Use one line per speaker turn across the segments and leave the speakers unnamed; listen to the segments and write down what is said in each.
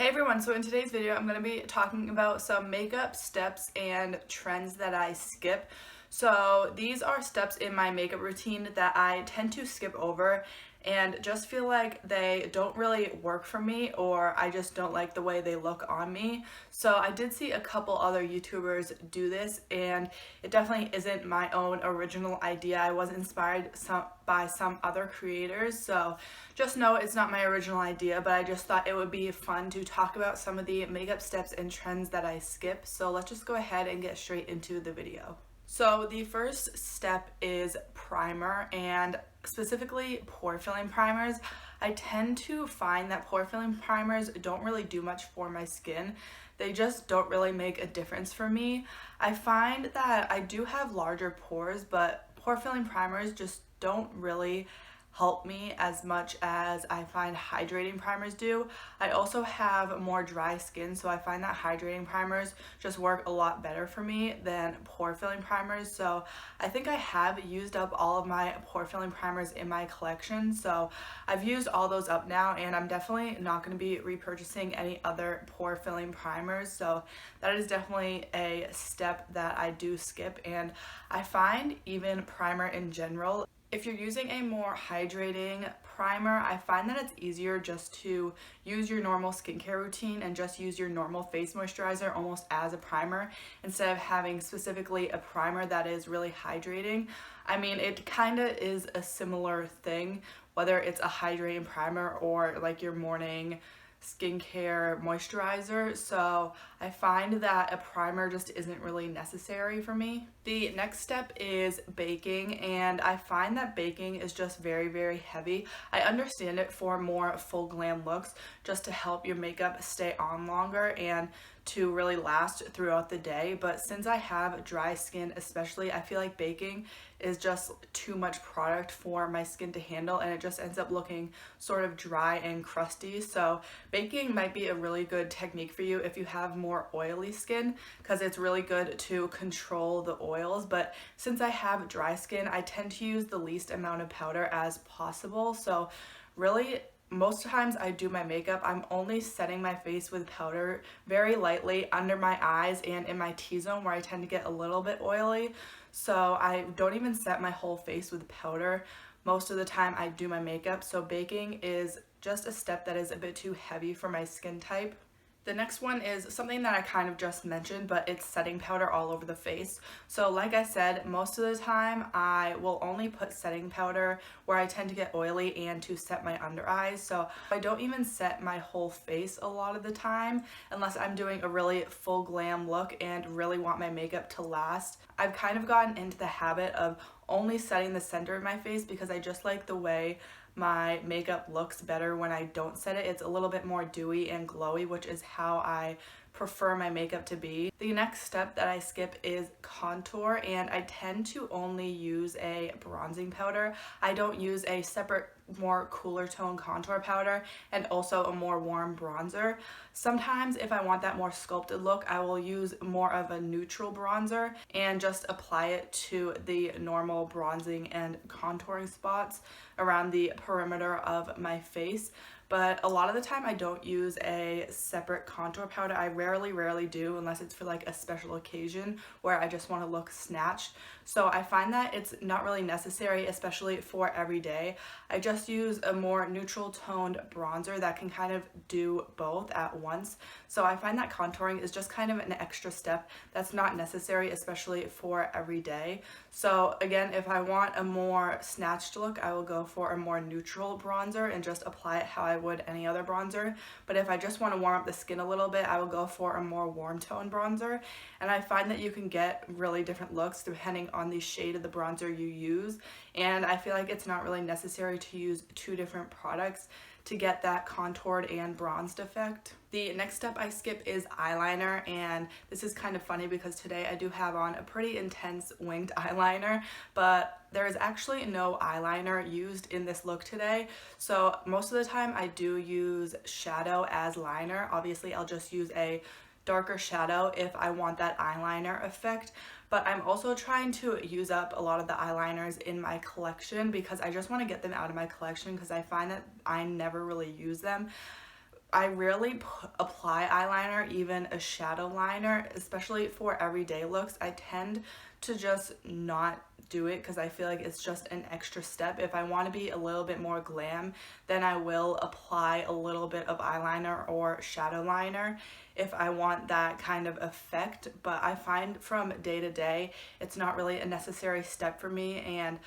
Hey everyone, so in today's video I'm going to be talking about some makeup steps and trends that I skip. So these are steps in my makeup routine that I tend to skip over and just feel like they don't really work for me, or I just don't like the way they look on me. So I did see a couple other YouTubers do this, and it definitely isn't my own original idea. I was inspired by some other creators, so just know it's not my original idea, but I just thought it would be fun to talk about some of the makeup steps and trends that I skip. So let's just go ahead and get straight into the video. So the first step is primer, and specifically pore filling primers. I tend to find that pore filling primers don't really do much for my skin. They just don't really make a difference for me. I find that I do have larger pores, but pore filling primers just don't really help me as much as I find hydrating primers do. I also have more dry skin, so I find that hydrating primers just work a lot better for me than pore filling primers. So I think I have used up all of my pore filling primers in my collection, so I've used all those up now, and I'm definitely not going to be repurchasing any other pore filling primers. So that is definitely a step that I do skip. And I find even primer in general, if you're using a more hydrating primer, I find that it's easier just to use your normal skincare routine and just use your normal face moisturizer almost as a primer instead of having specifically a primer that is really hydrating. I mean, it kind of is a similar thing, whether it's a hydrating primer or like your morning skincare moisturizer. So I find that a primer just isn't really necessary for me. The next step is baking, and I find that baking is just very heavy. I understand it for more full glam looks, just to help your makeup stay on longer and to really last throughout the day, but since I have dry skin especially, I feel like baking is just too much product for my skin to handle, and it just ends up looking sort of dry and crusty. So baking might be a really good technique for you if you have more oily skin, because it's really good to control the oils. But since I have dry skin, I tend to use the least amount of powder as possible. So really, most times I do my makeup, I'm only setting my face with powder very lightly under my eyes and in my T-zone, where I tend to get a little bit oily. So I don't even set my whole face with powder most of the time I do my makeup. So baking is just a step that is a bit too heavy for my skin type. The next one is something that I kind of just mentioned, but it's setting powder all over the face. So like I said, most of the time I will only put setting powder where I tend to get oily and to set my under eyes. So I don't even set my whole face a lot of the time unless I'm doing a really full glam look and really want my makeup to last. I've kind of gotten into the habit of only setting the center of my face because I just like the way my makeup looks better when I don't set it. It's a little bit more dewy and glowy, which is how I prefer my makeup to be. The next step that I skip is contour, and I tend to only use a bronzing powder. I don't use a separate more cooler tone contour powder and also a more warm bronzer. Sometimes if I want that more sculpted look, I will use more of a neutral bronzer and just apply it to the normal bronzing and contouring spots around the perimeter of my face. But a lot of the time I don't use a separate contour powder. I rarely do, unless it's for like a special occasion where I just want to look snatched. So I find that it's not really necessary, especially for every day. I just use a more neutral toned bronzer that can kind of do both at once. So I find that contouring is just kind of an extra step that's not necessary, especially for every day. So again, if I want a more snatched look, I will go for a more neutral bronzer and just apply it how I would any other bronzer. But if I just want to warm up the skin a little bit, I will go for a more warm tone bronzer. And I find that you can get really different looks depending on the shade of the bronzer you use, and I feel like it's not really necessary to use two different products to get that contoured and bronzed effect. The next step I skip is eyeliner, and this is kind of funny because today I do have on a pretty intense winged eyeliner, but there is actually no eyeliner used in this look today. So most of the time I do use shadow as liner. Obviously I'll just use a darker shadow if I want that eyeliner effect, but I'm also trying to use up a lot of the eyeliners in my collection because I just want to get them out of my collection because I find that I never really use them. I rarely apply eyeliner, even a shadow liner, especially for everyday looks. I tend to just not do it because I feel like it's just an extra step. If I want to be a little bit more glam, then I will apply a little bit of eyeliner or shadow liner if I want that kind of effect. But I find from day to day, it's not really a necessary step for me, and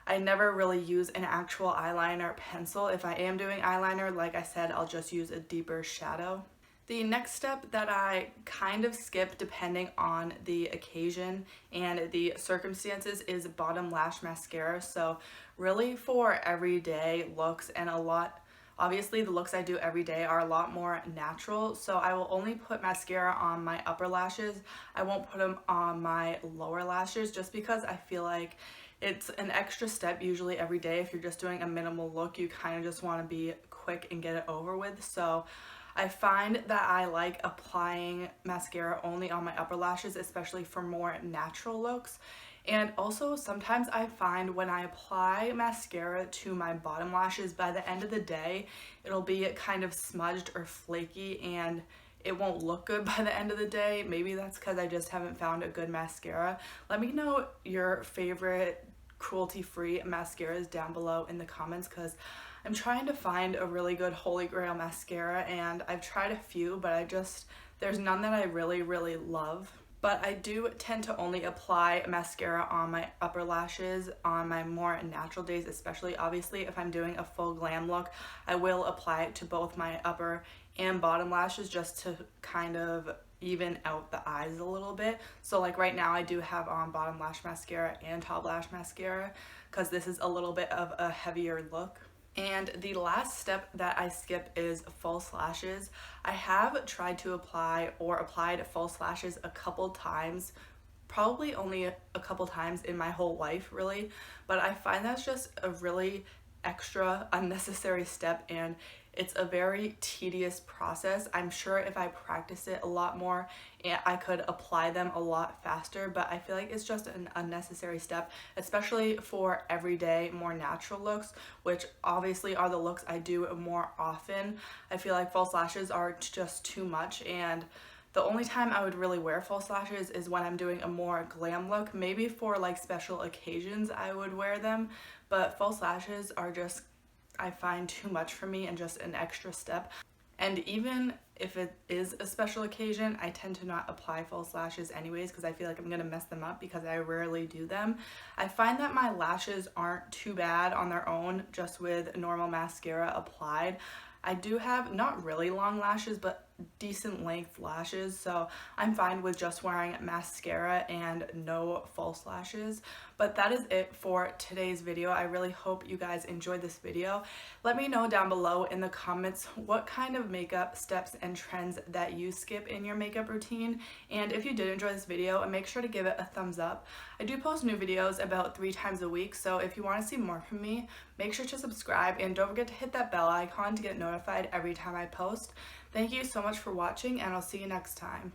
I never really use an actual eyeliner pencil. If I am doing eyeliner, like I said, I'll just use a deeper shadow. The next step that I kind of skip depending on the occasion and the circumstances is bottom lash mascara. So really for everyday looks, and obviously the looks I do every day are a lot more natural. So I will only put mascara on my upper lashes. I won't put them on my lower lashes just because I feel like it's an extra step usually every day. If you're just doing a minimal look, you kind of just want to be quick and get it over with. So I find that I like applying mascara only on my upper lashes, especially for more natural looks. And also sometimes I find when I apply mascara to my bottom lashes, by the end of the day, it'll be kind of smudged or flaky and it won't look good by the end of the day. Maybe that's because I just haven't found a good mascara. Let me know your favorite cruelty-free mascaras down below in the comments, because I'm trying to find a really good holy grail mascara and I've tried a few, but there's none that I really love. But I do tend to only apply mascara on my upper lashes on my more natural days, especially. Obviously if I'm doing a full glam look, I will apply it to both my upper and bottom lashes just to kind of even out the eyes a little bit. So like right now I do have on bottom lash mascara and top lash mascara because this is a little bit of a heavier look. And the last step that I skip is false lashes. I have tried to apply or applied false lashes a couple times, probably only a couple times in my whole life really, but I find that's just a really extra unnecessary step and it's a very tedious process. I'm sure if I practice it a lot more, I could apply them a lot faster, but I feel like it's just an unnecessary step, especially for everyday, more natural looks, which obviously are the looks I do more often. I feel like false lashes are just too much, and the only time I would really wear false lashes is when I'm doing a more glam look. Maybe for like special occasions I would wear them, but false lashes are just, I find, too much for me and just an extra step. And even if it is a special occasion, I tend to not apply false lashes anyways because I feel like I'm gonna mess them up because I rarely do them. I find that my lashes aren't too bad on their own just with normal mascara applied. I do have not really long lashes, but decent length lashes, so I'm fine with just wearing mascara and no false lashes. But that is it for today's video. I really hope you guys enjoyed this video. Let me know down below in the comments what kind of makeup steps and trends that you skip in your makeup routine, and if you did enjoy this video, make sure to give it a thumbs up. I do post new videos about 3 times a week, so if you want to see more from me, make sure to subscribe and don't forget to hit that bell icon to get notified every time I post. Thank you so much for watching, and I'll see you next time.